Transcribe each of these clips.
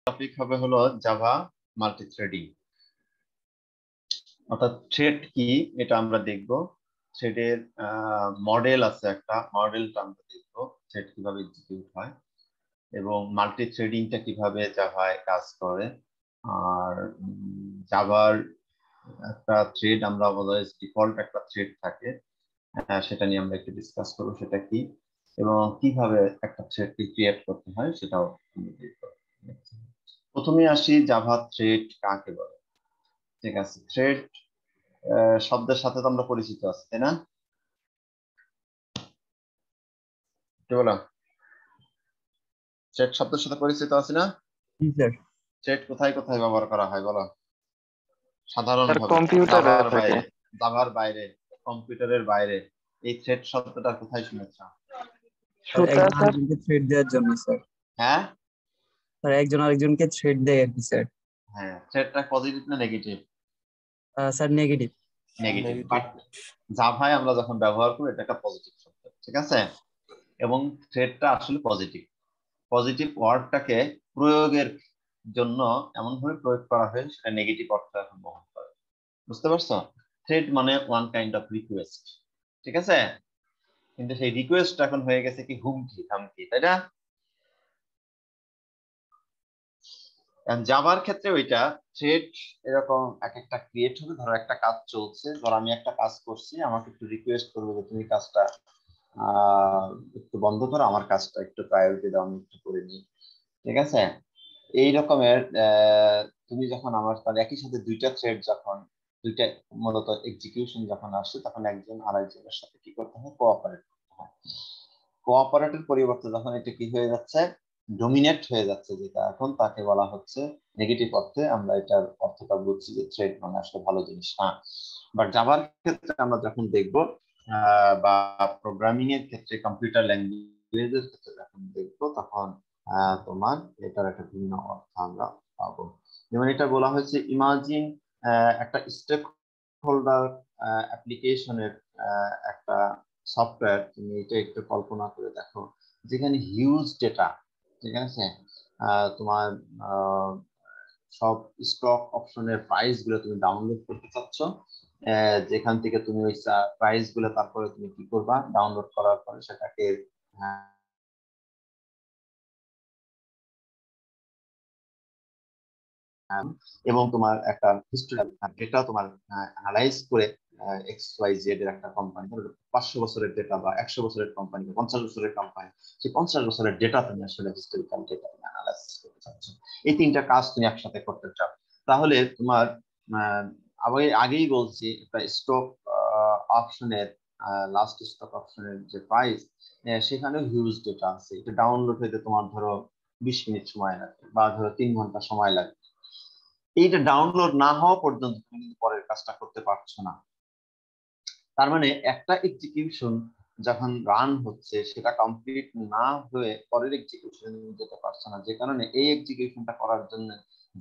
Topic হবে হলো Java multithreading. অর্থাৎ থ্রেড কি এটা আমরা দেখব। থ্রেডের মডেল আছে, একটা মডেলটা আমরা দেখবো থ্রেড কিভাবে এক্সিকিউট হয় এবং মাল্টিথ্রেডিংটা কিভাবে জাভায় কাজ করে। আর জাভার একটা থ্রেড আমরা অলওয়েজ ডিফল্ট একটা থ্রেড থাকে, সেটা নিয়ে আমরা একটু ডিসকাস করবো সেটা কি এবং কিভাবে একটা থ্রেডকে ক্রিয়েট করতে হয় সেটাও আমরা দেখবো। প্রথমে আসি জাভা থ্রেড কাকে বলে। ঠিক আছে, থ্রেড শব্দের সাথে তো আমরা পরিচিত আছি, তাই না? কি বলো, থ্রেড শব্দের সাথে পরিচিত আছি না? জি স্যার। থ্রেড কোথায় কোথায় ব্যবহার করা হয় বলো স্যার সাধারণভাবে? কম্পিউটারে জাভার থাকে। বাইরে, জাভার বাইরে, কম্পিউটারের বাইরে এই থ্রেড শব্দটা কোথায় শুনেছ? স্যার সুতা একজন স্যার। আরেকজনকে থ্রেড দেওয়ার জন্য স্যার। হ্যাঁ স্যার একজন আরেকজনকে থ্রেড দেয় আর কি স্যার। হ্যাঁ, থ্রেডটা পজিটিভ না negative? Sir negative. Negative, negative. But জাভায় আমরা যখন ব্যবহার করি এটা একটা পজিটিভ শব্দ, ঠিক আছে? এবং থ্রেডটা আসলে পজিটিভ। পজিটিভ ওয়ার্ডটাকে প্রয়োগের জন্য এমন ভাবে প্রয়োগ করা হয় সেটা নেগেটিভ অর্থ এখন বহন করে। বুঝতে পারছো? থ্রেড মানে ওয়ান কাইন্ড অফ রিকোয়েস্ট, ঠিক আছে? কিন্তু সেই রিকোয়েস্ট এখন হয়ে গেছে কি হুমকি থামকি, তাই না? জাভার ক্ষেত্রে ওইটা থ্রেড এরকম এক একটা ক্রিয়েট হবে। ধরো একটা কাজ চলছে, ধরো আমি একটা কাজ করছি, আমাকে একটু রিকোয়েস্ট করবো যে তুমি কাজটা একটু বন্ধ করো, আমার কাজটা একটু প্রায়োরিটি দাও, আমি একটু করে নিই, ঠিক আছে? এই রকমের তুমি যখন আমার তার একই সাথে দুইটা থ্রেড যখন দুইটা মূলত এক্সিকিউশন যখন আসছে তখন একজন আরেকজনের সাথে কি করতে হয়, কোঅপারেট করতে হয়। কোঅপারেটের পরিবর্তে যখন এটা কি হয়ে যাচ্ছে, ডোমিনেট হয়ে যাচ্ছে, যেটা এখন তাকে বলা হচ্ছে নেগেটিভ অর্থে। আমরা এটার অর্থটা বুঝছি যে থ্রেড মানে আসলে ভালো জিনিস না। বাট জাভার ক্ষেত্রে আমরা যখন দেখবো বা প্রোগ্রামিং এর ক্ষেত্রে, কম্পিউটার ল্যাঙ্গুয়েজের ক্ষেত্রে যখন দেখবো তখন তোমার এটার একটা ভিন্ন অর্থ আমরা পাবো। যেমন এটা বলা হয়েছে, ইমাজিন একটা স্টেক হোল্ডার অ্যাপ্লিকেশনের একটা সফটওয়্যার, তুমি এটা একটু কল্পনা করে দেখো, যেখানে হিউজ ডেটা, ঠিক আছে? তোমার আহ, সব স্টক অপশনের প্রাইস গুলো তুমি ডাউনলোড করতে চাচ্ছ, যেখান থেকে তুমি ওই প্রাইস গুলো তারপরে তুমি কি করবা, ডাউনলোড করার পরে সেটাকে এবং তোমার একটা হিস্টোরিয়াল ডেটা তোমার অ্যানালাইজ করে এক্স ওয়াই জেড এর একটা কোম্পানি, 500 বছরের ডেটা বা 100 বছরের কোম্পানি বা 50 বছরের কোম্পানি, সেই 50 বছরের ডেটা তুমি আসলে হিস্টোরিক্যাল ডেটা তুমি অ্যানালাইসিস করতে চাচ্ছ। এই তিনটা কাজ তুমি একসাথে করতে চাও, তাহলে তোমার আগেই বলছি একটা স্টক অপশনের লাস্ট স্টক অপশনের যে প্রাইস, সেখানেও হিউজ ডেটা আছে। এটা ডাউনলোড হইতে তোমার ধরো 20 মিনিট সময় লাগে বা ধরো 3 ঘন্টা সময় লাগে। এইটা ডাউনলোড না হওয়া পর্যন্ত তুমি কিন্তু পরের কাজটা করতে পারছো না। তার মানে একটা এক্সিকিউশন যখন রান হচ্ছে সেটা কমপ্লিট না হয়ে পরের এক্সিকিউশন যেতে পারছে না, যে কারণে এই এক্সিকিউশনটা করার জন্য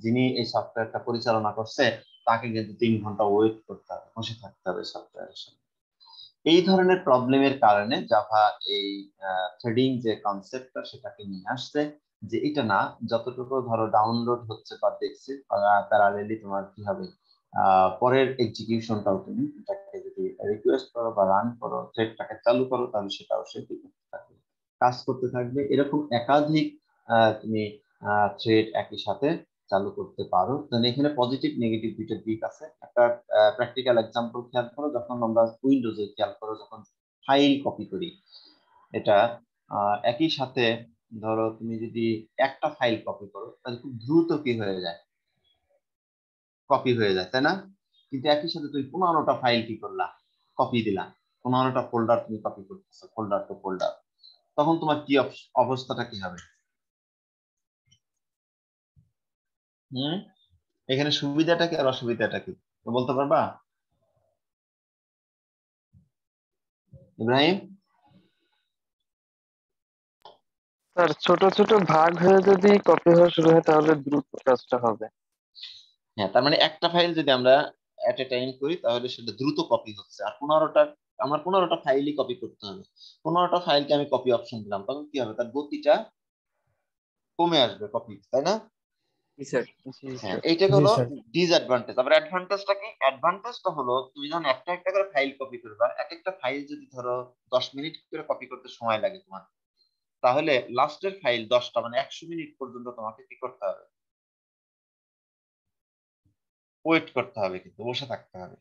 যিনি এই সফটওয়্যারটা পরিচালনা করছে তাকে কিন্তু 3 ঘন্টা ওয়েট করতে হবে, বসে থাকতে হবে সফটওয়্যারের সাথে। এই ধরনের প্রবলেমের কারণে জাভা এই থ্রেডিং যে কনসেপ্টটা সেটাকে নিয়ে আসছে, যে এটা না, যতটুকু ধরো ডাউনলোড হচ্ছে বা দেখছে প্যারালেলি তোমার কি হবে, পরের এক্সিকিউশনটাও তুমি এটাকে যদি রিকোয়েস্ট করো বা রান করো, থ্রেডটাকে চালু করো, তাহলে সেটাও সে কি করতে থাকবে, কাজ করতে থাকবে। এরকম একাধিক তুমি থ্রেড একই সাথে চালু করতে পারো। তাহলে এখানে পজিটিভ নেগেটিভ দুইটা দিক আছে। একটা প্র্যাকটিক্যাল এক্সাম্পল খেয়াল করো, যখন আমরা উইন্ডোজে খেয়াল করো, যখন ফাইল কপি করি, এটা একই সাথে ধরো তুমি যদি একটা ফাইল কপি করো তাহলে খুব দ্রুত কি হয়ে যায়, কপি হয়ে যায়, তাই না? কিন্তু একই সাথে তুমি 15টা ফাইল কি করলা, কপি দিলা, 15টা ফোল্ডার তুমি কপি করতেছো, ফোল্ডার টু ফোল্ডার, তখন তোমার কি অবস্থাটা কি হবে? হুম, এখানে সুবিধাটা কি আর অসুবিধাটা কি বলতে পারবা ইব্রাহিম? স্যার ছোট ছোট ভাগ হয়ে যদি কপি হওয়া শুরু হয় তাহলে দ্রুত কাজটা হবে। হ্যাঁ, তার মানে একটা ফাইল যদি আমরা এট এ টাইম করি তাহলে সেটা দ্রুত কপি হচ্ছে। আর 15টা, আমার 15টা ফাইলই কপি করতে হবে, 15টা ফাইলকে আমি কপি অপশন দিলাম, তখন কি হবে, তার গতিটা কমে আসবে কপি, তাই না? জি স্যার। জি হ্যাঁ, স্যার। এইটা জি হলো স্যার। ডিসঅ্যাডভান্টেজ। আবার অ্যাডভান্টেজটা কি? অ্যাডভান্টেজটা হলো তুমি যখন একটা একটা করে ফাইল কপি করবা, এক একটা ফাইল যদি ধরো 10 মিনিট করে কপি করতে সময় লাগে তোমার, তাহলে লাস্টের ফাইল 10টা মানে 100 মিনিট পর্যন্ত তোমাকে কি করতে হবে? ওয়েট করতে হবে, কিন্তু বসে থাকতে হবে,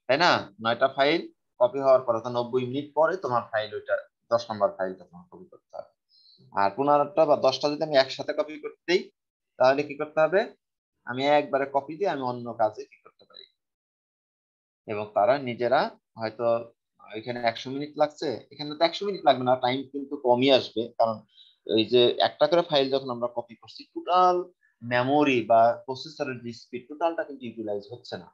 তাই না? 9টা ফাইল কপি হওয়ার পরে তো 90 মিনিট পরে তোমার ফাইল ওইটা 10 নম্বর ফাইলটা তোমার কপি করতে হবে। আর 15টা বা 10টা যদি আমি একসাথে কপি করতে দিই, তাহলে কি করতে হবে? আমি একবারে কপি দিয়ে আমি অন্য কাজে কি করতে পারি, এবং তারা নিজেরা হয়তো এখানে 100 মিনিট লাগছে, এখানে তো 100 মিনিট লাগবে না, টাইম কিন্তু কমই আসবে, কারণ এই যে একটা করে ফাইল যখন আমরা কপি করছি, টোটাল মেমোরি বা প্রসেসরের যে স্পিড টোটালটা কিন্তু ইউটিলাইজ হচ্ছে না।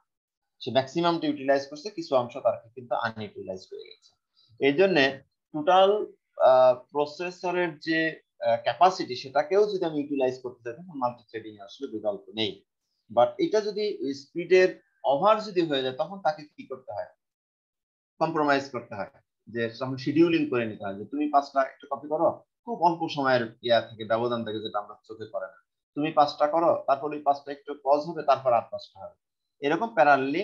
সে ম্যাক্সিমামটা ইউটিলাইজ করছে, কিছু অংশ তার কিন্তু আনইউটিলাইজ হয়ে গেছে। এই জন্য টোটাল প্রসেসরের যে ক্যাপাসিটি, সেটাকেও যদি আমি ইউটিলাইজ করতে চাই, তখন মাল্টি থ্রেডিং আসলে বিকল্প নেই। বাট এটা যদি স্পিডের ওভার যদি হয়ে যায়, তখন তাকে কি করতে হয়? কম্প্রোমাইজ করতে হয়, যে তখন শিডিউলিং করে নিতে হয়, যে তুমি 5টা একটু কপি করো, খুব অল্প সময়ের থেকে ব্যবধান থেকে, যেটা আমরা চোখে পড়ে না, তুমি 5টা করো, তারপর ওই 5টা একটু পজ হবে, তারপর আর 5টা হবে, এরকম প্যারালালি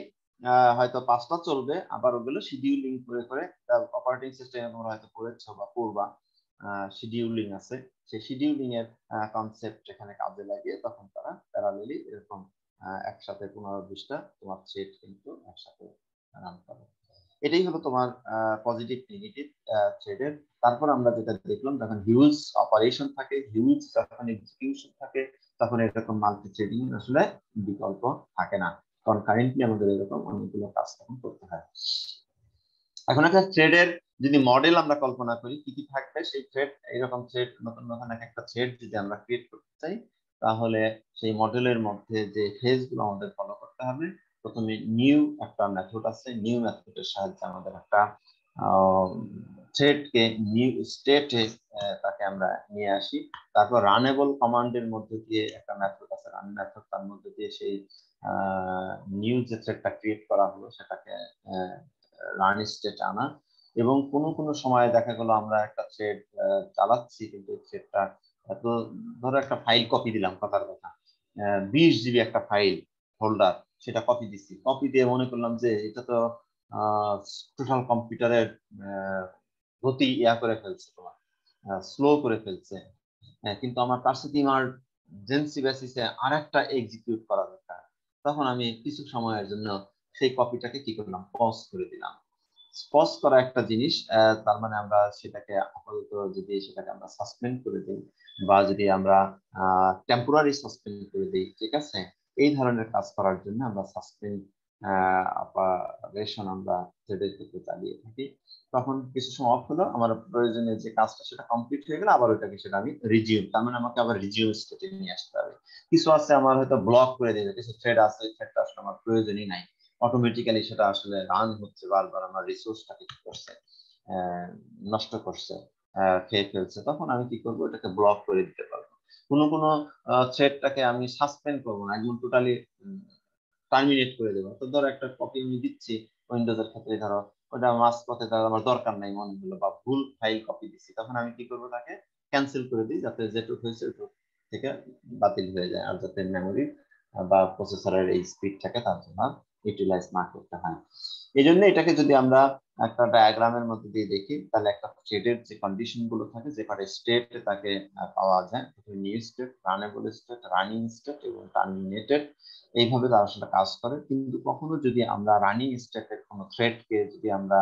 হয়তো 5টা চলবে, আবার ওগুলো শিডিউলিং করে করে অপারেটিং সিস্টেমে তোমরা হয়তো পড়েছো বা পড়বা, শিডিউলিং আছে, সেই শিডিউলিং এর কনসেপ্ট এখানে কাজে লাগিয়ে তখন তারা প্যারালালি এরকম একসাথে 15-20টা তোমার সেট কিন্তু একসাথে রান করে। এটাই হলো তোমার পজিটিভ নেগেটিভ থ্রেডের। তারপর আমরা যেটা দেখলাম, যখন হিউজ অপারেশন থাকে, হিউজ যখন এক্সিকিউশন থাকে, তখন এরকম মাল্টি থ্রেডিং আসলে বিকল্প থাকে না, কারণ কারেন্টলি আমাদের এরকম অনেকগুলো কাজ তখন করতে হয়। এখন একটা থ্রেডের যদি মডেল আমরা কল্পনা করি, কি কি থাকবে সেই থ্রেড, এরকম থ্রেড নতুন নতুন একটা থ্রেড যদি আমরা ক্রিয়েট করতে চাই, তাহলে সেই মডেলের মধ্যে যে ফেজ গুলো আমাদের ফলো করতে হবে, প্রথমে নিউ একটা মেথড আছে, নিউ মেথডের সাহায্যে আমাদের একটা থ্রেডকে নিউ স্টেটে তাকে আমরা নিয়ে আসি। তারপর রানেবল কমান্ডের মধ্যে দিয়ে একটা মেথড আছে, রান মেথড, তার মধ্যে দিয়ে সেই নিউ যে থ্রেডটা ক্রিয়েট করা হলো সেটাকে রান স্টেট আনা। এবং কোনো কোনো সময় দেখা গেল আমরা একটা থ্রেড চালাচ্ছি, কিন্তু থ্রেডটা এত, ধরো একটা ফাইল কপি দিলাম, কথার কথা 20 জিবি একটা ফাইল হোল্ডার, সেটা কপি দিচ্ছি, কপি দিয়ে মনে করলাম যে এটা তো টোটাল কম্পিউটারের গতি করে ফেলছে, তোমার স্লো করে ফেলছে, কিন্তু আমার তার সাথে ইমার্জেন্সি বেসিসে আর একটা এক্সিকিউট করা দরকার। তখন আমি কিছু সময়ের জন্য সেই কপিটাকে কি করলাম? পজ করে দিলাম। পজ করা একটা জিনিস, তার মানে আমরা সেটাকে আপাতত যদি সেটাকে আমরা সাসপেন্ড করে দিই, বা যদি আমরা টেম্পোরারি সাসপেন্ড করে দিই, ঠিক আছে, এই ধরনের কাজ করার জন্য আমরা সাসপেন্ড অপারেশন আমরা থ্রেডের ক্ষেত্রে চালিয়ে থাকি। তখন কিছু সময় অফ হলো, আমার প্রয়োজনীয় যে কাজটা সেটা কমপ্লিট হয়ে গেলে আবার ওইটাকে সেটা আমি রিজিউম, তার মানে আমাকে আবার রিজিউম স্টেটে নিয়ে আসতে হবে। কিছু আছে আমার হয়তো ব্লক করে দিয়েছে, কিছু থ্রেড আছে, থ্রেডটা আসলে আমার প্রয়োজনই নাই, অটোমেটিক্যালি সেটা আসলে রান হচ্ছে, বারবার আমার রিসোর্সটাকে কি করছে, নষ্ট করছে, খেয়ে ফেলছে, তখন আমি কি করবো? এটাকে ব্লক করে দিতে পারবো। কোনো কোনো থ্রেডটাকে আমি সাসপেন্ড করবো না, একদম টোটালি টার্মিনেট করে দেবো। তো ধরো একটা কপি আমি দিচ্ছি উইন্ডোজ এর ক্ষেত্রে, ধরো ওটা মাঝপথে ধরো আমার দরকার নাই মনে হলো, বা ভুল ফাইল কপি দিচ্ছি, তখন আমি কি করবো? তাকে ক্যান্সেল করে দিই, যাতে যেটুকু হয়েছে ওটুকু থেকে বাতিল হয়ে যায়, আর যাতে মেমোরি বা প্রসেসরের এই স্পিডটাকে তার জন্য ইউটিলাইজ না করতে হয়। এই জন্য এটাকে যদি আমরা একটা ডায়াগ্রামের মধ্যে দিয়ে দেখি, তাহলে একটা থ্রেডের যে কন্ডিশন গুলো থাকে, যে কটা স্টেট তাকে পাওয়া যায়, new state, runnable state, running state এবং টার্মিনেটেড, এইভাবে তারা আসলে কাজ করে। কিন্তু কখনো যদি আমরা রানিং স্টেটের কোনো থ্রেডকে যদি আমরা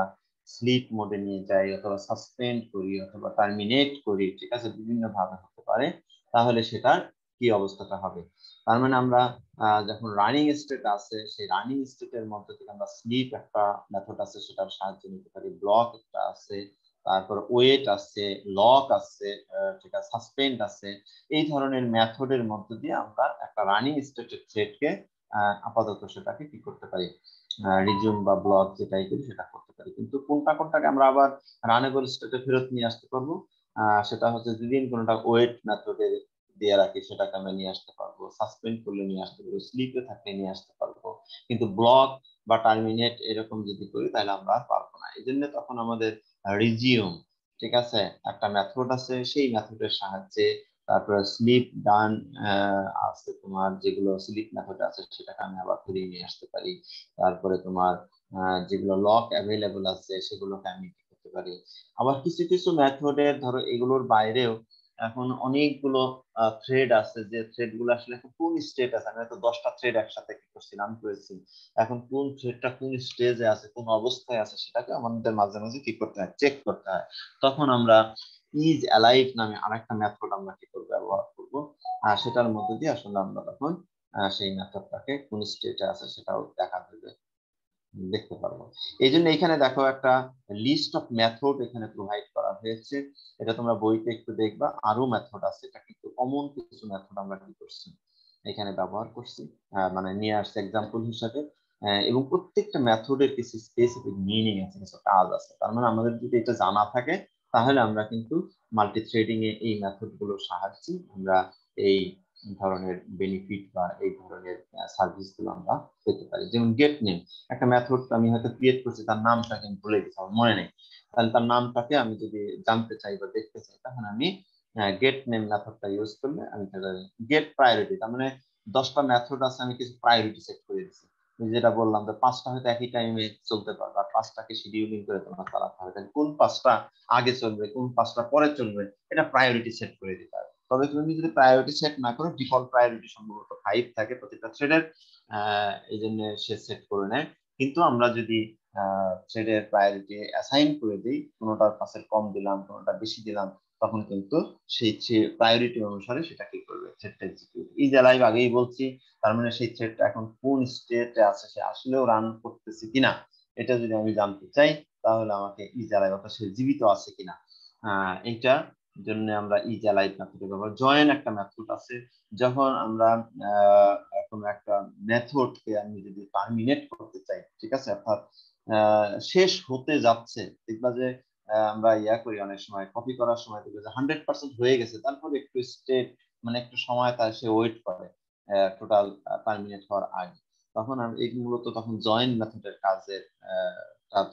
স্লিপ মোডে নিয়ে যাই, অথবা সাসপেন্ড করি, অথবা টার্মিনেট করি, ঠিক আছে, বিভিন্ন ভাবে হতে পারে, তাহলে সেটার কি অবস্থাটা হবে? তার মানে আমরা যখন রানিং স্টেট আছে, সেই রানিং স্টেটের মধ্যে থেকে আমরা স্লিপ একটা মেথড আছে, সেটার সাহায্যে নিতে পারি, ব্লক একটা আছে, তারপর ওয়েট আছে, লক আছে, ঠিক আছে, সাসপেন্ড আছে। এই ধরনের মেথডের মধ্যে দিয়ে আমরা একটা রানিং স্টেটের থ্রেডকে আপাতত সেটাকে কি করতে পারি? রিজিউম বা ব্লক যেটাই করি সেটা করতে পারি। কিন্তু কোনটা কোনটাকে আমরা আবার রানেবল স্টেটে ফেরত নিয়ে আসতে পারবো, সেটা হচ্ছে যদি কোনটা ওয়েট মেথডে দিয়ে রাখি, সেটাকে আমরা নিয়ে আসতে পারবো, সাসপেন্ড করলে নিয়ে আসতে পারবো, স্লিপে থাকলে নিয়ে আসতে পারবো। কিন্তু ব্লক বা টার্মিনেট এরকম যদি করি, তাহলে আমরা আর পারবো না। এই জন্য তখন আমাদের রিজিউম, ঠিক আছে, একটা মেথড আছে, সেই মেথডের সাহায্যে তারপরে স্লিপ ডান আছে তোমার, যেগুলো স্লিপ মেথড আছে সেটাকে আমি আবার ফিরিয়ে নিয়ে আসতে পারি। তারপরে তোমার যেগুলো লক অ্যাভেলেবল আছে সেগুলোকে আমি কি করতে পারি। আবার কিছু কিছু মেথডের ধরো এগুলোর বাইরেও এখন অনেকগুলো থ্রেড আছে, যে থ্রেড গুলো আসলে এখন কোন স্টেট আছে, আমি হয়তো 10টা থ্রেড একসাথে কি করছি রান করেছি, এখন কোন থ্রেডটা কোন স্টেজে আছে কোন অবস্থায় আছে সেটাকে আমাদের মাঝে মাঝে কি করতে হয়, চেক করতে হয়। তখন আমরা ইজ অ্যালাইভ নামে আরেকটা মেথড আমরা কি করবো, ব্যবহার করবো। আর সেটার মধ্যে দিয়ে আসলে আমরা তখন সেই মেথডটাকে কোন স্টেটে আছে সেটাও দেখা দেবে, দেখতে পারবো। এই জন্য এখানে দেখো একটা লিস্ট অফ মেথড এখানে প্রোভাইড করা হয়েছে, এটা তোমরা বইতে একটু দেখবা। আরো মেথড আছে, এটা কিন্তু কমন কিছু মেথড আমরা কি করছি এখানে ব্যবহার করছি, মানে নিয়ে আসছে এক্সাম্পল হিসাবে। এবং প্রত্যেকটা মেথডের কিছু স্পেসিফিক মিনিং আছে, কিছু কাজ আছে। তার মানে আমাদের যদি এটা জানা থাকে তাহলে আমরা কিন্তু মাল্টি থ্রেডিং এ এই মেথড গুলোর সাহায্যে আমরা এই ধরনের বেনিফিট বা এই ধরনের সার্ভিস গুলো আমরা পেতে পারি। যেমন গেট নেম, একটা মেথড আমি হয়তো ক্রিয়েট করছি, তার নামটাকে আমি ভুলে গেছি, আমার মনে নেই, তাহলে তার নামটাকে আমি যদি জানতে চাই বা দেখতে চাই তখন আমি গেট নেম মেথডটা ইউজ করলে আমি গেট প্রায়োরিটি, তার মানে 10টা মেথড আছে, আমি কিছু প্রায়োরিটি সেট করে দিচ্ছি। যেটা বললাম যে 5টা হয়তো একই টাইমে চলতে পারবে, আর 5টাকে শিডিউলিং করে তোমার চালাতে হবে, কোন 5টা আগে চলবে কোন 5টা পরে চলবে এটা প্রায়োরিটি সেট করে দিতে হবে। তবে তুমি যদি প্রায়োরিটি সেট না করো, ডিফল্ট প্রায়োরিটি সম্ভবত 5 থাকে প্রতিটা থ্রেডের, এই জন্য সে সেট করে নেয়। কিন্তু আমরা যদি থ্রেডের প্রায়োরিটি অ্যাসাইন করে দিই, কোনোটার কাছে কম দিলাম কোনোটা বেশি দিলাম, তখন কিন্তু সেই প্রায়োরিটি অনুসারে সেটা কি করবে, থ্রেডটা এক্সিকিউট। এই যে লাইভ আগেই বলছি, তার মানে সেই থ্রেডটা এখন কোন স্টেটে আছে, সে আসলেও রান করতেছে কিনা এটা যদি আমি জানতে চাই তাহলে আমাকে ইজ অ্যালাইভ, অর্থাৎ সে জীবিত আছে কিনা, এইটা জন্য আমরা ইজ অ্যালাইভ মেথডের ব্যবহার। জয়েন একটা মেথড আছে, যখন আমরা কোনো একটা মেথডকে আমি যদি টার্মিনেট করতে চাই, ঠিক আছে, অর্থাৎ শেষ হতে যাচ্ছে, দেখবা যে আমরা ইয়া করি অনেক সময় কপি করার সময় দেখবে যে 100% হয়ে গেছে, তারপর একটু স্টেট মানে একটু সময় তার সে ওয়েট করে টোটাল টার্মিনেট হওয়ার আগে, তখন এই মূলত তখন জয়েন মেথডের কাজের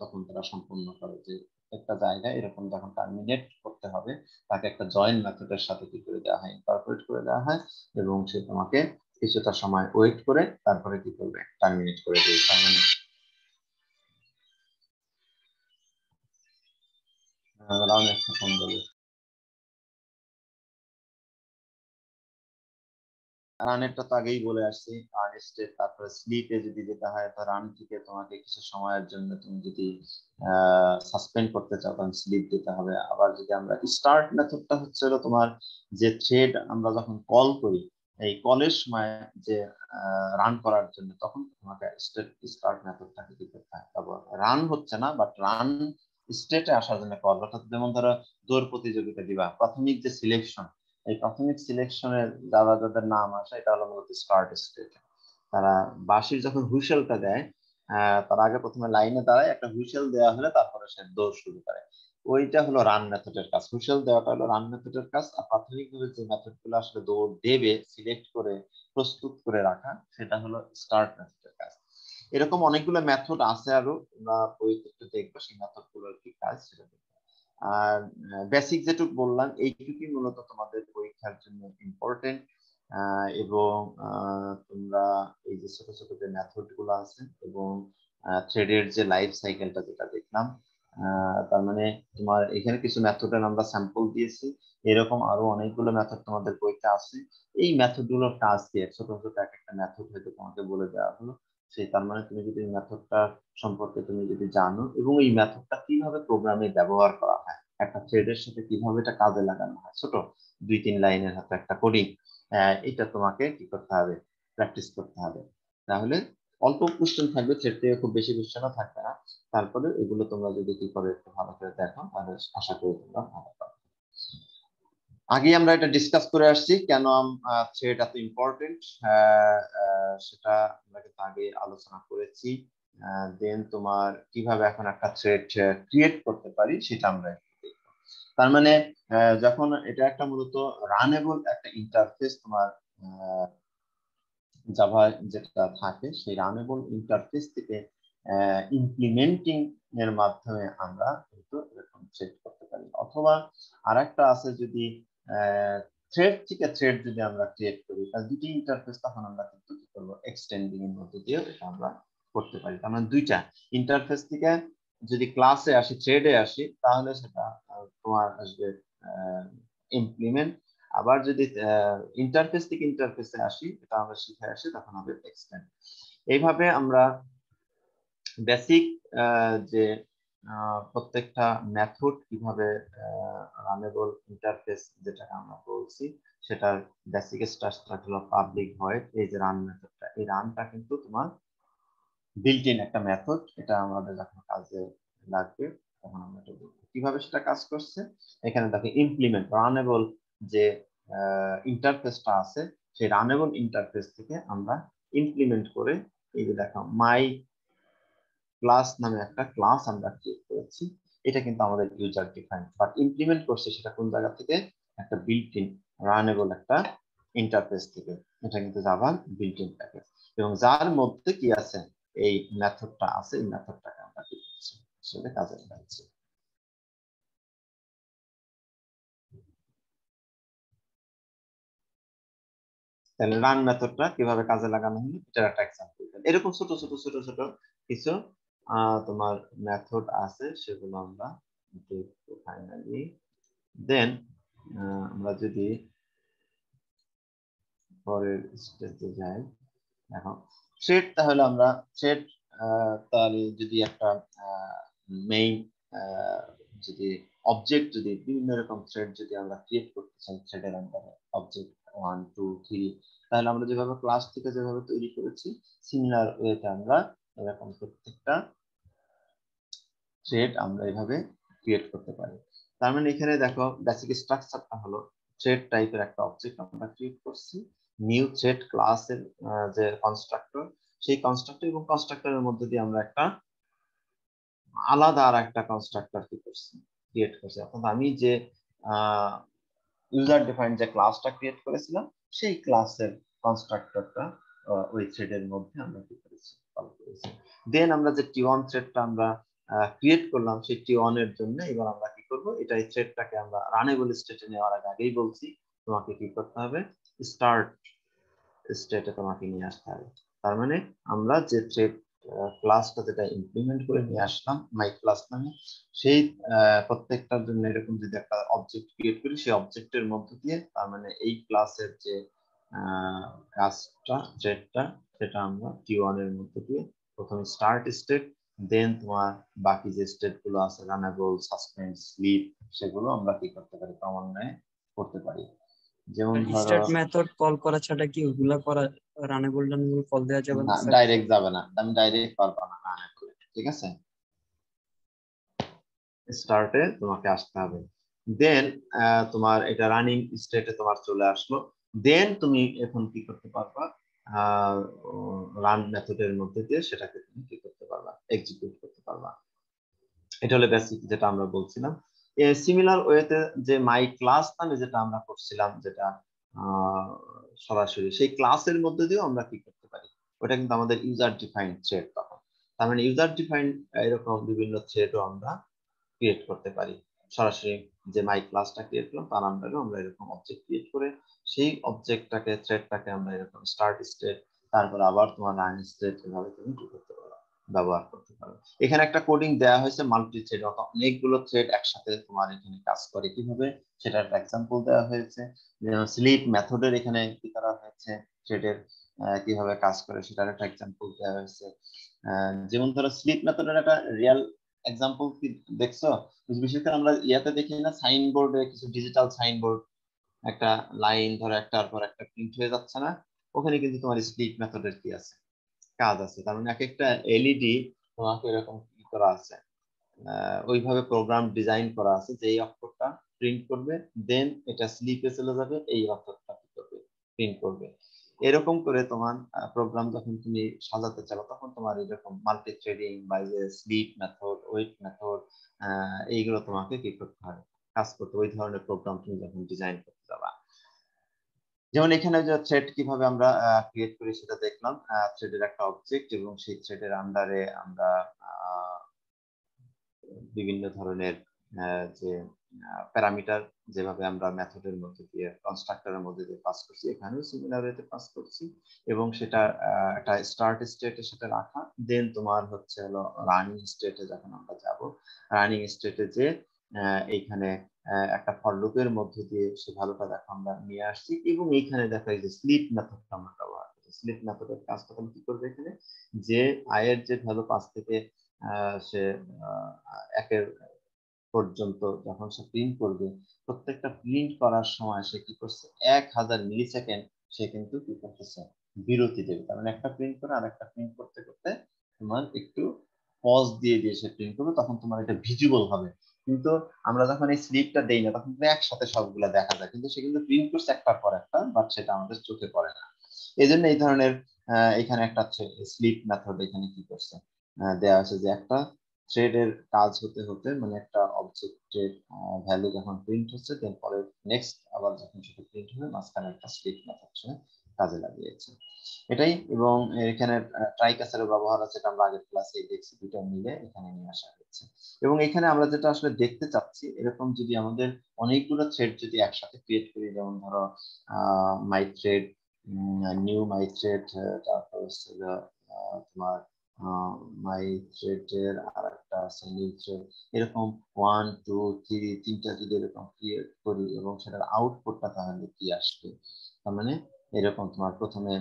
তখন তারা সম্পূর্ণ করে, যে একটা জায়গায় এরকম যখন টার্মিনেট করতে হবে তাকে একটা জয়েন মেথডের সাথে কি করে দেওয়া হয়, ইনকর্পোরেট করে দেওয়া হয়, এবং সে তোমাকে কিছুটা সময় ওয়েট করে তারপরে কি করবে, টার্মিনেট করে দেবে। তার মানে রাউন্ড একটা ফোন বলবে রানেরটা তো আগেই বলে আসছি, রান স্টেট। তারপরে স্লিপে যদি যেতে হয় তো রান থেকে তোমাকে কিছু সময়ের জন্য তুমি যদি সাসপেন্ড করতে চাও তখন স্লিপ দিতে হবে। আবার যদি আমরা স্টার্ট মেথডটা হচ্ছে হলো তোমার যে থ্রেড আমরা যখন কল করি এই কলের সময় যে রান করার জন্য তখন তোমাকে স্টার্ট মেথডটাকে কি করতে হয়, তারপর রান হচ্ছে না বাট রান স্টেটে আসার জন্য কল, অর্থাৎ যেমন ধরো দৌড় প্রতিযোগিতা দিবা, প্রাথমিক যে সিলেকশন, এই প্রাথমিক সিলেকশনের যারা যাদের নাম আসে এটা হলো মূলত স্টার্ট স্টেট। তারা বাঁশির যখন হুইসেলটা দেয় তার আগে প্রথমে লাইনে দাঁড়ায়, একটা হুইসেল দেওয়া হলে তারপরে সে দৌড় শুরু করে, ওইটা হলো রান মেথডের কাজ। হুইসেল দেওয়াটা হলো রান মেথডের কাজ। আর প্রাথমিকভাবে যে মেথড গুলো আসলে দৌড় দেবে সিলেক্ট করে প্রস্তুত করে রাখা সেটা হলো স্টার্ট মেথডের কাজ। এরকম অনেকগুলো মেথড আছে, আরো তোমরা বইতে একটু দেখবে সেই মেথড গুলোর কি কাজ সেটা। আর বেসিক যেটুকু বললাম এইটুকুই মূলত তোমাদের পরীক্ষার জন্য ইম্পর্টেন্ট। এবং তোমরা এই যে ছোট ছোট যে মেথড গুলো আছে এবং থ্রেডের যে লাইফ সাইকেলটা যেটা দেখলাম, তার মানে তোমার এখানে কিছু মেথডের আমরা স্যাম্পল দিয়েছি, এরকম আরো অনেকগুলো মেথড তোমাদের বইতে আছে। এই মেথড গুলোর কাজ দিয়ে ছোট ছোট এক একটা মেথড হয়তো তোমাকে বলে দেওয়া হলো, সেই তার মানে তুমি যদি মেথডটা সম্পর্কে তুমি যদি জানো এবং এই মেথডটা কিভাবে প্রোগ্রামে ব্যবহার করা হয়, একটা থ্রেডের সাথে কিভাবে এটা কাজে লাগানো হয়, ছোট 2-3 লাইনের হাতে একটা কোডিং, এটা তোমাকে কি করতে হবে, প্র্যাকটিস করতে হবে। তাহলে অল্প কোশ্চেন থাকবে, থ্রেড থেকে খুব বেশি কোশ্চেনও থাকবে না, তারপরে এগুলো তোমরা যদি কি করে একটু ভালো করে দেখো তাহলে আশা করি তোমরা ভালো পাবে। আগে আমরা এটা ডিসকাস করে আসছি কেন থ্রেড এত ইম্পর্টেন্ট, সেটা আমরা কিন্তু আগে আলোচনা করেছি। দেন তোমার কিভাবে এখন একটা থ্রেড ক্রিয়েট করতে পারি সেটা আমরা দেখব। তার মানে যখন এটা একটা মূলত রানেবল একটা ইন্টারফেস তোমার জাভা যেটা থাকে সেই রানেবল ইন্টারফেস থেকে ইমপ্লিমেন্টিং এর মাধ্যমে আমরা কিন্তু এরকম সেট করতে পারি। অথবা আরেকটা আছে, যদি থ্রেড থেকে থ্রেড যদি আমরা ক্রিয়েট করি তাহলে দুটি ইন্টারফেস তখন আমরা কিন্তু কি করবো এক্সটেন্ডিং এর মধ্যে দিয়ে এটা আমরা করতে পারি। তার মানে দুইটা ইন্টারফেস থেকে যদি ক্লাসে আসি থ্রেডে আসি তাহলে সেটা তোমার আসবে ইমপ্লিমেন্ট, আবার যদি ইন্টারফেস থেকে ইন্টারফেসে আসি এটা আমরা শিখে আসি তখন হবে এক্সটেন্ড। এইভাবে আমরা বেসিক যে প্রত্যেকটা মেথড কিভাবে রানেবল ইন্টারফেস যেটা আমরা বলছি সেটার বেসিক স্ট্রাকচার হলো পাবলিক ভয়েড। এই যে রান মেথডটা, এই রানটা কিন্তু তোমার বিল্ট ইন একটা মেথড, এটা আমাদের যখন কাজে লাগবে তখন আমরা এটা দেখব কিভাবে সেটা কাজ করছে। এখানে দেখো ইমপ্লিমেন্ট রানেবল যে ইন্টারফেসটা আছে সেই রানেবল ইন্টারফেস থেকে আমরা ইমপ্লিমেন্ট করে এই যে দেখো মাই ক্লাস নামে একটা ক্লাস আমরা ক্রিয়েট করেছি। এটা কিন্তু আমাদের ইউজার ডিফাইন্ড, বাট ইমপ্লিমেন্ট করছে সেটা কোন জায়গা থেকে, একটা বিল্ট ইন রানেবল একটা ইন্টারফেস থেকে। এটা কিন্তু জাভার বিল্ট ইন প্যাকেজ এবং যার মধ্যে কি আছে এই মেথডটা আছে, এই মেথডটাকে আমরা কি করছি আসলে কাজে লাগাচ্ছি। তাহলে রান মেথডটা কিভাবে কাজে লাগানো হলো এটার একটা এক্সাম্পল। এরকম ছোট ছোট ছোট ছোট কিছু তোমার মেথড আছে সেগুলো আমরা দেখবো ফাইনালি। দেন আমরা যদি পরের স্টেজে যাই, এখন থ্রেড, তাহলে আমরা থ্রেড তাহলে যদি একটা মেইন যদি অবজেক্ট যদি বিভিন্ন রকম থ্রেড যদি আমরা ক্রিয়েট করতে চাই থ্রেডের আন্ডারে অবজেক্ট 1 2 3, তাহলে আমরা যেভাবে ক্লাস থেকে যেভাবে তৈরি করেছি সিমিলার ওয়েতে আমরা এরকম প্রত্যেকটা থ্রেড আমরা এভাবে ক্রিয়েট করতে পারি। তার মানে এখানে দেখো বেসিক স্ট্রাকচারটা হলো থ্রেড টাইপের একটা অবজেক্ট আমরা ক্রিয়েট করছি, নিউ থ্রেড ক্লাসের যে কনস্ট্রাক্টর, সেই কনস্ট্রাক্টর এবং কনস্ট্রাক্টরের মধ্যে দিয়ে আমরা একটা আলাদা আর একটা কনস্ট্রাক্টর কি করছি ক্রিয়েট করছি। অর্থাৎ আমি যে ইউজার ডিফাইন্ড যে ক্লাসটা ক্রিয়েট করেছিলাম সেই ক্লাসের কনস্ট্রাক্টরটা ওই থ্রেডের মধ্যে আমরা কি করেছি কল করেছি। দেন আমরা যে টি1 থ্রেডটা আমরা ক্রিয়েট করলাম সেই টি1 এর জন্য এবার আমরা কি করব, এটা এই থ্রেডটাকে আমরা রানেবল স্টেটে নেওয়ার আগে আগেই বলছি তোমাকে কি করতে হবে, স্টার্ট স্টেটে তোমাকে নিয়ে আসতে হবে। তার মানে আমরা যে থ্রেড ক্লাসটা যেটা ইমপ্লিমেন্ট করে নিয়ে আসলাম মাই ক্লাস নামে, সেই প্রত্যেকটার জন্য এরকম যদি একটা অবজেক্ট ক্রিয়েট করি সেই অবজেক্টের মধ্য দিয়ে তার মানে এই ক্লাসের যে কাজটা থ্রেডটা সেটা আমরা টি1 এর মধ্যে দিয়ে প্রথমে স্টার্ট স্টেট, দেন তোমার বাকি যে স্টেট গুলো আছে রানেবল সাসপেন্ড স্লিপ সেগুলো আমরা কি করতে পারি ক্রমান্বয়ে করতে পারি। যেমন ধরো স্টার্ট মেথড কল করা ছাড়া কি ওগুলা করা রানেবল কল দেওয়া যাবে না স্যার? ডাইরেক্ট যাবে না, আমি ডাইরেক্ট পারবো না রান করে, ঠিক আছে, স্টার্টে তোমাকে আসতে হবে। দেন তোমার এটা রানিং স্টেটে তোমার চলে আসলো, দেন তুমি এখন কি করতে পারবা, রান মেথডের মধ্যে দিয়ে সেটাকে তুমি কি করতে পারবা, এক্সিকিউট করতে পারবা। এটা হলো বেসিক যেটা আমরা বলছিলাম। সিমিলার ওয়েতে যে মাই ক্লাস নামে যেটা আমরা করছিলাম যেটা সরাসরি সেই ক্লাসের মধ্যে দিয়েও আমরা কি করতে পারি, ওটা কিন্তু আমাদের ইউজার ডিফাইন্ড থ্রেড তখন। তার মানে ইউজার ডিফাইন্ড এরকম বিভিন্ন থ্রেডও আমরা ক্রিয়েট করতে পারি। সরাসরি যে মাই ক্লাসটা ক্রিয়েট করলাম তার আন্ডারেও আমরা এরকম অবজেক্ট ক্রিয়েট করে সেই অবজেক্টটাকে থ্রেডটাকে আমরা এরকম স্টার্ট স্টেট তারপর আবার তোমার রান স্টেট এভাবে তুমি কি করতে পারো, ব্যবহার করতে পারো। এখানে একটা কোডিং দেওয়া হয়েছে মাল্টি থ্রেড, অর্থাৎ অনেকগুলো থ্রেড একসাথে তোমার এখানে কাজ করে কিভাবে সেটার একটা এক্সাম্পল দেওয়া হয়েছে। যেমন স্লিপ মেথডের এখানে কি করা হয়েছে, থ্রেডের কিভাবে কাজ করে সেটার একটা এক্সাম্পল দেওয়া হয়েছে। যেমন ধরো স্লিপ মেথডের একটা রিয়েল এক্সাম্পল কি দেখছো, বিশেষ করে আমরা ইয়াতে দেখি না সাইনবোর্ডে কিছু ডিজিটাল সাইনবোর্ড একটা লাইন ধরো একটার পর একটা প্রিন্ট হয়ে যাচ্ছে না, ওখানে কিন্তু তোমার স্লিপ মেথডের কি আছে কাজ আছে। তার মানে এক একটা এলইডি তোমাকে এরকম কি করা আছে, ওইভাবে প্রোগ্রাম ডিজাইন করা আছে যে এই অক্ষরটা প্রিন্ট করবে, দেন এটা স্লিপে চলে যাবে, এই অক্ষরটা কি করবে প্রিন্ট করবে। এরকম করে তোমার প্রোগ্রাম যখন তুমি সাজাতে চাও তখন তোমার এরকম মাল্টি থ্রেডিং বা যে স্লিপ মেথড ওয়েট মেথড এইগুলো তোমাকে কি করতে হয়, কাজ করতে, ওই ধরনের প্রোগ্রাম তুমি যখন ডিজাইন করতে যাবা। যেমন এখানে যে থ্রেড কিভাবে আমরা ক্রিয়েট করি সেটা দেখলাম, থ্রেডের একটা অবজেক্ট এবং সেই থ্রেডের আন্ডারে আমরা বিভিন্ন ধরনের যে প্যারামিটার যেভাবে আমরা মেথডের মধ্যে দিয়ে কনস্ট্রাক্টরের মধ্যে দিয়ে পাস করছি, এখানেও সিমিলার ওয়েতে পাস করছি এবং সেটা একটা স্টার্ট স্টেটে সেটা রাখা। দেন তোমার হচ্ছে হলো রানিং স্টেটে যখন আমরা যাব, রানিং স্টেটে যে এইখানে একটা ফর লুপের মধ্যে দিয়ে সে ভ্যালুটা দেখো আমরা নিয়ে আসছি এবং এইখানে দেখো এই যে স্লিপ মেথডটা আমরা ব্যবহার করছি। স্লিপ মেথডের কাজটা তুমি কি করবে এখানে, যে আয়ের যে ভ্যালু 5 থেকে সে 1 পর্যন্ত যখন সে প্রিন্ট করবে, প্রত্যেকটা প্রিন্ট করার সময় সে কি করছে 1000 মিলি সেকেন্ড সে কিন্তু কি করতেছে, বিরতি দেবে। তার মানে একটা প্রিন্ট করে আর একটা প্রিন্ট করতে করতে তোমার একটু পজ দিয়ে দিয়ে সে প্রিন্ট করবে, তখন তোমার এটা ভিজিবল হবে। কিন্তু আমরা যখন এই স্লিপটা দেই না তখন কিন্তু একসাথে সবগুলা দেখা যায়, কিন্তু সে কিন্তু প্রিন্ট করছে একটার পর একটা, বাট সেটা আমাদের চোখে পড়ে না। এই জন্য এই ধরনের এখানে একটা স্লিপ মেথড এখানে কি করছে, দেওয়া আছে যে একটা থ্রেডের কাজ হতে হতে মানে একটা অবজেক্টের ভ্যালু যখন প্রিন্ট হচ্ছে দেন পরে নেক্সট আবার যখন সেটা প্রিন্ট হবে মাঝখানে একটা স্লিপ মেথড কাজে লাগিয়েছে এটাই। এবং এখানে ট্রাই কাসারের ব্যবহার আছে, এটা আমরা আগের ক্লাসে দেখছি, দুটো মিলে এখানে নিয়ে আসা হয়েছে। এবং এখানে আমরা যেটা আসলে দেখতে চাচ্ছি, এরকম যদি আমাদের অনেকগুলো থ্রেড যদি একসাথে ক্রিয়েট করি, যেমন ধরো মাই থ্রেড, নিউ মাই থ্রেড, তারপর হচ্ছে তোমার মাই থ্রেডের আর একটা আছে নিউ থ্রেড, এরকম 1 2 3 তিনটা যদি এরকম ক্রিয়েট করি এবং সেটার আউটপুটটা তাহলে কি আসবে, তার মানে এরকম তোমার প্রথমে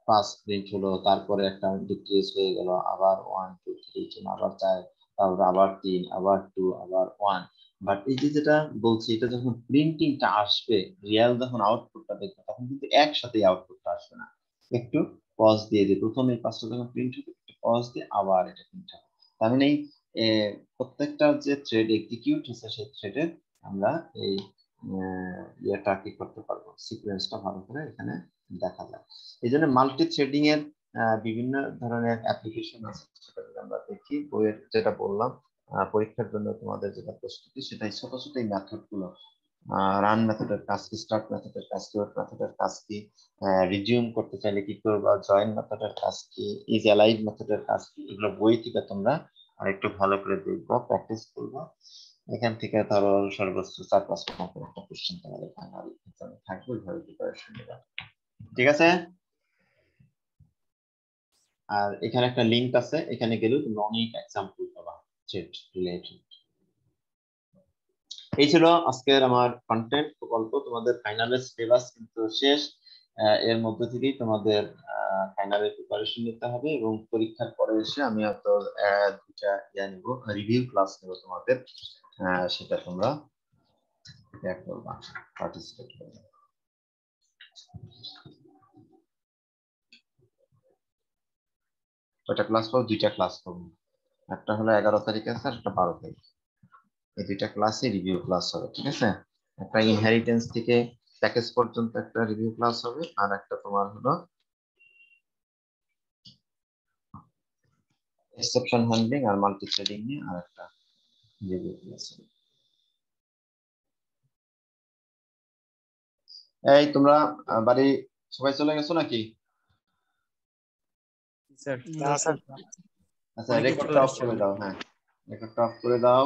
5 প্রিন্ট হলো, তারপরে একটা ডিক্রিজ হয়ে গেল, আবার 1 2 3 আবার 4, তারপর আবার 3, আবার 2, আবার 1। বাট এই যে যেটা বলছি, এটা যখন প্রিন্টিংটা আসবে, রিয়েল যখন আউটপুটটা দেখবে, তখন কিন্তু একসাথে আউটপুটটা আসবে না, একটু পজ দিয়ে দিই। প্রথমে এই পাঁচটা যখন প্রিন্ট হবে একটু পজ দিয়ে আবার এটা প্রিন্ট হবে। তার মানে এই প্রত্যেকটা যে থ্রেড এক্সিকিউট হচ্ছে সেই থ্রেডের আমরা এই ইয়েটা কি করতে পারবো, সিকোয়েন্সটা ভালো করে এখানে দেখা যায়। এই জন্য মাল্টি থ্রেডিং এর বিভিন্ন ধরনের অ্যাপ্লিকেশন আছে, সেটা যদি আমরা দেখি বইয়ের যেটা বললাম, পরীক্ষার জন্য তোমাদের যেটা প্রস্তুতি, সেটাই ছোট ছোট এই মেথড গুলো, রান মেথডের কাজ কি, স্টার্ট মেথডের কাজ কি, ওয়েট মেথডের কাজ কি, রিজিউম করতে চাইলে কি করবা, জয়েন মেথডের কাজ কি, ইজ অ্যালাইভ মেথডের কাজ কি, এগুলো বই থেকে তোমরা আর একটু ভালো করে দেখবা, প্র্যাকটিস করবা। এখান থেকে ধরো সর্বোচ্চ 4-5 মার্কের একটা কোশ্চেন তোমাদের ফাইনাল এক্সামে থাকবে, ওইভাবে প্রিপারেশন নেবা। ঠিক আছে? আর এখানে একটা লিংক আছে, এখানে গেলেও তুমি অনেক এক্সাম্পল পাবা থ্রেড রিলেটেড। এই ছিল আজকের আমার কন্টেন্ট প্রকল্প। তোমাদের ফাইনালের সিলেবাস কিন্তু শেষ, এর মধ্যে থেকেই তোমাদের ফাইনালের প্রিপারেশন নিতে হবে এবং পরীক্ষার পরে এসে আমি হয়তো দুটা নিব, রিভিউ ক্লাস নেব তোমাদের, সেটা তোমরা করবা, পার্টিসিপেট করবে। কয়টা ক্লাস পাবো? 2টা ক্লাস পাবো, একটা হলো 11 তারিখে আছে আর একটা 12 তারিখ। এই 2টা ক্লাসে রিভিউ ক্লাস হবে, ঠিক আছে? একটা ইনহেরিটেন্স থেকে প্যাকেজ পর্যন্ত একটা রিভিউ ক্লাস হবে, আর একটা তোমার হলো এক্সেপশন হ্যান্ডলিং আর মাল্টি থ্রেডিং নিয়ে আর একটা রিভিউ ক্লাস হবে। এই তোমরা বাড়ি সবাই চলে গেছো নাকি? স্যার না স্যার। আচ্ছা, রেকর্ডটা অফ করে দাও। হ্যাঁ, রেকর্ডটা অফ করে দাও।